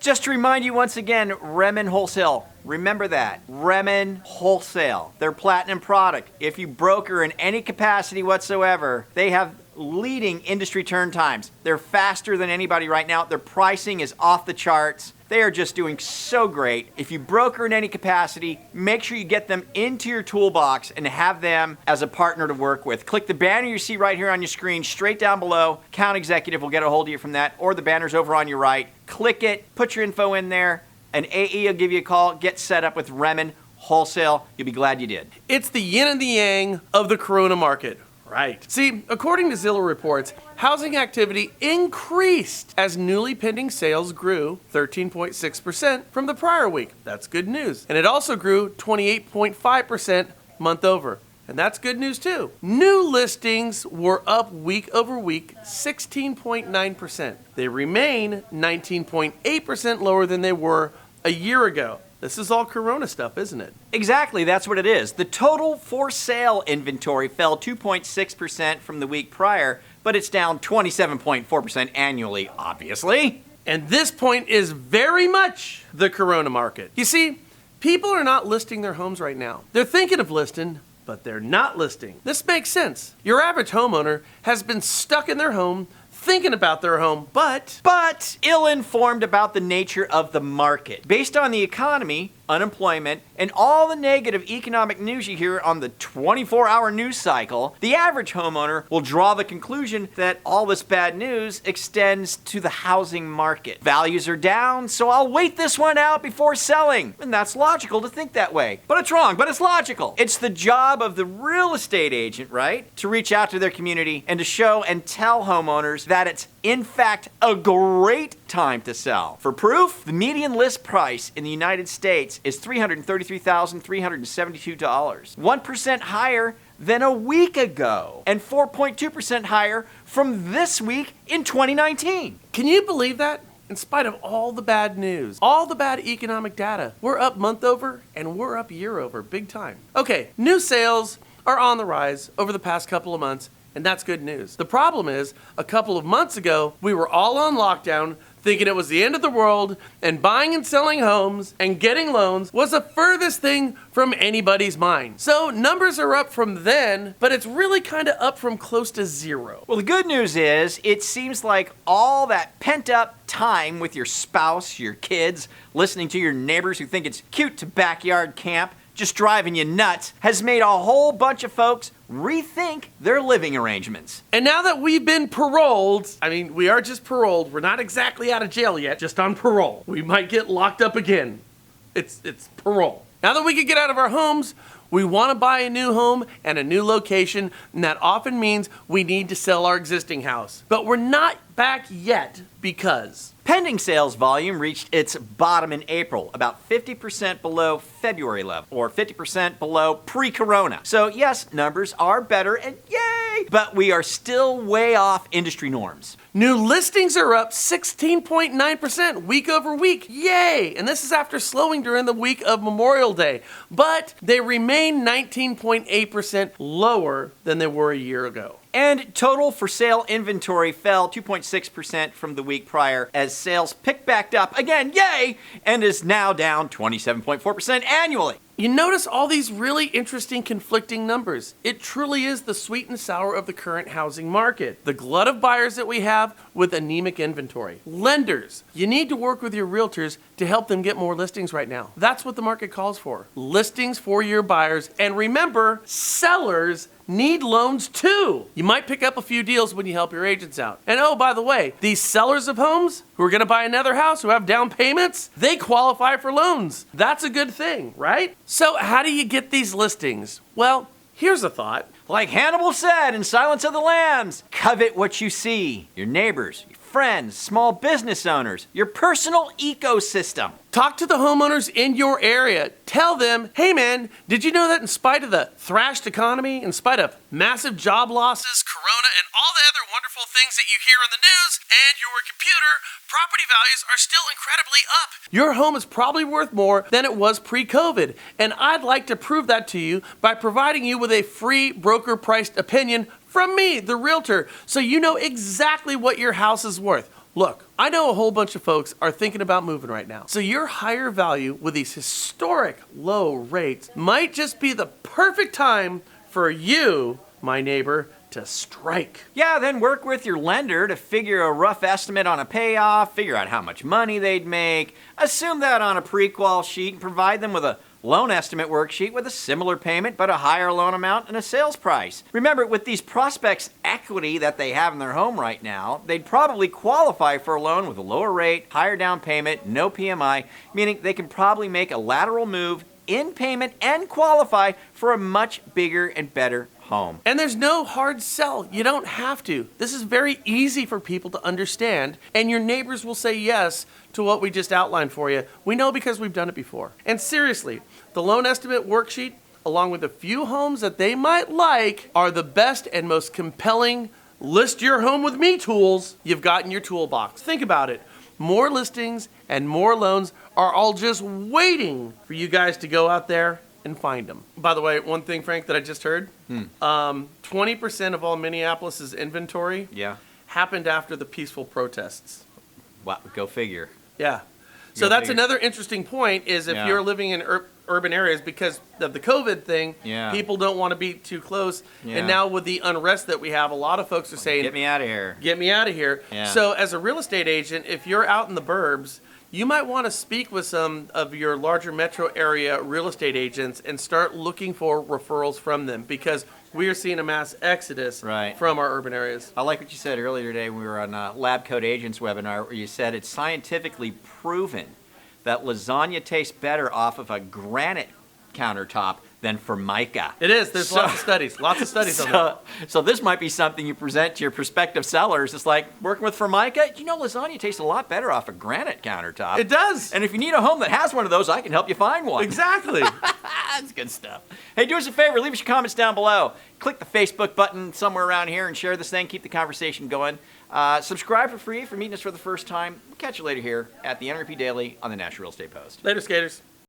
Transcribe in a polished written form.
Just to remind you once again, Remen Wholesale. Remember that. Remen Wholesale. Their platinum product. If you broker in any capacity whatsoever, they have leading industry turn times. They're faster than anybody right now. Their pricing is off the charts. They are just doing so great. If you broker in any capacity, make sure you get them into your toolbox and have them as a partner to work with. Click the banner you see right here on your screen, straight down below. Account executive will get a hold of you from that, or the banner's over on your right. Click it, put your info in there, and AE will give you a call. Get set up with Remen Wholesale. You'll be glad you did. It's the yin and the yang of the Corona market. Right. See, according to Zillow reports, housing activity increased as newly pending sales grew 13.6% from the prior week. That's good news. And it also grew 28.5% month over. And that's good news too. New listings were up week over week 16.9%. They remain 19.8% lower than they were a year ago. This is all Corona stuff, isn't it? Exactly, that's what it is. The total for sale inventory fell 2.6% from the week prior, but it's down 27.4% annually, obviously. And this point is very much the Corona market. You see, people are not listing their homes right now. They're thinking of listing, but they're not listing. This makes sense. Your average homeowner has been stuck in their home thinking about their home, but ill-informed about the nature of the market. Based on the economy, unemployment, and all the negative economic news you hear on the 24-hour news cycle, the average homeowner will draw the conclusion that all this bad news extends to the housing market. Values are down, so I'll wait this one out before selling. And that's logical to think that way. But it's wrong, but it's logical. It's the job of the real estate agent, right, to reach out to their community and to show and tell homeowners that it's in fact a great time to sell. For proof, the median list price in the United States is $333,372, 1% higher than a week ago, and 4.2% higher from this week in 2019. Can you believe that? In spite of all the bad news, all the bad economic data, we're up month over and we're up year over, big time. Okay, new sales are on the rise over the past couple of months, and that's good news. The problem is, a couple of months ago, we were all on lockdown, thinking it was the end of the world, and buying and selling homes and getting loans was the furthest thing from anybody's mind. So numbers are up from then, but it's really kind of up from close to zero. Well, the good news is, it seems like all that pent-up time with your spouse, your kids, listening to your neighbors who think it's cute to backyard camp, just driving you nuts, has made a whole bunch of folks rethink their living arrangements. And now that we've been paroled, I mean, we are just paroled, we're not exactly out of jail yet, just on parole. We might get locked up again. It's parole. Now that we can get out of our homes, we want to buy a new home and a new location, and that often means we need to sell our existing house. But we're not back yet because pending sales volume reached its bottom in April, about 50% below February level, or 50% below pre-corona. So yes, numbers are better, and yay! But we are still way off industry norms. New listings are up 16.9% week over week. Yay! And this is after slowing during the week of Memorial Day. But they remain 19.8% lower than they were a year ago. And total for sale inventory fell 2.6% from the week prior as sales picked back up again, yay, and is now down 27.4% annually. You notice all these really interesting conflicting numbers. It truly is the sweet and sour of the current housing market. The glut of buyers that we have with anemic inventory. Lenders, you need to work with your realtors to help them get more listings right now. That's what the market calls for. Listings for your buyers. And remember, sellers need loans too. You might pick up a few deals when you help your agents out. And oh, by the way, these sellers of homes who are gonna buy another house, who have down payments, they qualify for loans. That's a good thing, right? So how do you get these listings? Well, here's a thought. Like Hannibal said in Silence of the Lambs, covet what you see. Your neighbors, your friends, small business owners, your personal ecosystem. Talk to the homeowners in your area. Tell them, hey man, did you know that in spite of the thrashed economy, in spite of massive job losses, corona, and all the other wonderful things that you hear on the news and your computer, property values are still incredibly up. Your home is probably worth more than it was pre-COVID. And I'd like to prove that to you by providing you with a free broker-priced opinion from me, the realtor, so you know exactly what your house is worth. Look, I know a whole bunch of folks are thinking about moving right now. So your higher value with these historic low rates might just be the perfect time for you, my neighbor, to strike. Yeah, then work with your lender to figure a rough estimate on a payoff, figure out how much money they'd make, assume that on a pre-qual sheet, and provide them with a loan estimate worksheet with a similar payment but a higher loan amount and a sales price. Remember, with these prospects' equity that they have in their home right now, they'd probably qualify for a loan with a lower rate, higher down payment, no PMI, meaning they can probably make a lateral move in payment and qualify for a much bigger and better home. And there's no hard sell. You don't have to. This is very easy for people to understand, and your neighbors will say yes to what we just outlined for you. We know because we've done it before. And seriously, the loan estimate worksheet, along with a few homes that they might like, are the best and most compelling list your home with me tools you've got in your toolbox. Think about it. More listings and more loans are all just waiting for you guys to go out there and find them. By the way, one thing, Frank, that I just heard, 20% of all Minneapolis's inventory Yeah. happened after the peaceful protests. Wow, go figure. Yeah. So Go that's figure. another interesting point is if Yeah. you're living in urban areas because of the COVID thing, Yeah. people don't want to be too close. Yeah. And now with the unrest that we have, a lot of folks are saying, Get me out of here. get me out of here. Yeah. So as a real estate agent, if you're out in the burbs, you might want to speak with some of your larger metro area real estate agents and start looking for referrals from them because we are seeing a mass exodus Right. from our urban areas. I like what you said earlier today when we were on Lab Coat Agents webinar, where you said it's scientifically proven that lasagna tastes better off of a granite countertop than Formica. It is. There's So- lots of studies on that. So this might be something you present to your prospective sellers. It's like working with Formica. You know, lasagna tastes a lot better off a granite countertop. It does. And if you need a home that has one of those, I can help you find one. Exactly. That's good stuff. Hey, do us a favor. Leave us your comments down below. Click the Facebook button somewhere around here and share this thing. Keep the conversation going. Subscribe for free if you're meeting us for the first time. We'll catch you later here at the NRP Daily on the National Real Estate Post. Later, skaters.